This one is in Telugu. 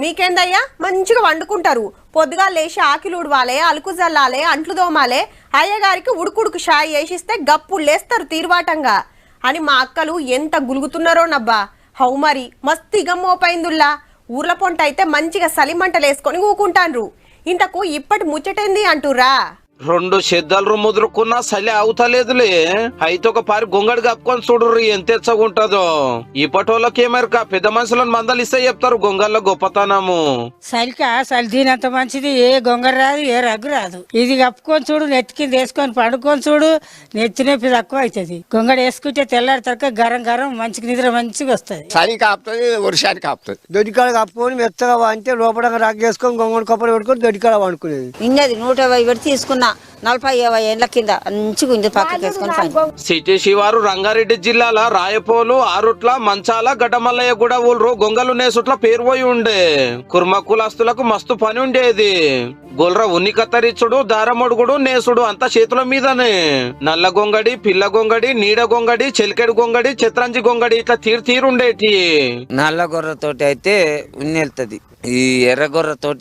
మీకేందయ్యా మంచిగా వండుకుంటారు. పొద్దుగా లేచి ఆకిలు ఉడవాలే, అలుకు జల్లాలే, అంట్లు దోమాలే, అయ్యగారికి ఉడుకుడుకు షాయి వేసిస్తే గప్పుడు లేస్తారు తీరువాటంగా అని మా అక్కలు ఎంత గులుగుతున్నారో నబ్బా. హౌ మరి మస్తు ఇగమ్మోపైందుల్లా. ఊర్ల పొంట అయితే మంచిగా సలిమంటలేసుకొని ఊకుంటాన్రు. ఇంతకు ఇప్పటి ముచ్చటేంది అంటురా? 2 సెద్దలు ముదురుకున్నా సలి అవుతలేదులే. అయితే ఒక పారి గొంగడి కప్పుకొని చూడుర్రి ఎంత ఎచ్చగుంటదో. ఇప్పటోళ్ళకి ఏమరక పెద్ద మనుషులను మందలిస్తే చెప్తారు గొంగళ్ళ గొప్పతనము. చలి దీనంత మంచిది ఏ గొంగర రాదు, ఏ రగ్గు రాదు. ఇది కప్పుకొని చూడు, నెత్తికి వేసుకొని పండుకొని చూడు, నెత్తి నొప్పి తక్కువ అవుతుంది. గొంగడి వేసుకుంటే తెల్లారి తరక గరం గరం మంచిగా నిద్ర మంచిగా వస్తుంది. చలి కాపుతుంది, వర్షానికి కాపుతుంది. దొడ్డికాడ కప్పుకొని మెత్తగా వంటే లోపల రగ్గేసుకొని గొంగడి కప్పలు పెట్టుకొని దొడ్డికాడ వండుకునేది. ఇన్నది 150 పెట్టి తీసుకున్నా 40-50 ఏళ్ల కింద మంచిగా ఉంది. పక్కకి వేసుకొని సిటీ శివారు రంగారెడ్డి జిల్లాల రాయపోలు, ఆరుట్ల, మంచాల, గడ్డమల్లయ్య కూడా ఊళ్ళు గొంగలు నేసుట్ల పేరు పోయి ఉండే. కుర్మ కులస్తులకు మస్తు పని ఉండేది. గొల్ర ఉన్ని కత్తరిచ్చుడు, దారమొడుగుడు, నేసుడు అంతా చేతుల మీదనే. నల్ల గొంగడి, పిల్ల గొంగడి, నీడ గొంగడి, చెలికెడు గొంగడి, చిత్రంజి గొంగడి ఇట్లా తీరుండేటి. నల్ల గొర్రెతోటి అయితే ఉన్ని వెళ్తుంది. ఈ ఎర్ర గొర్రెతోటి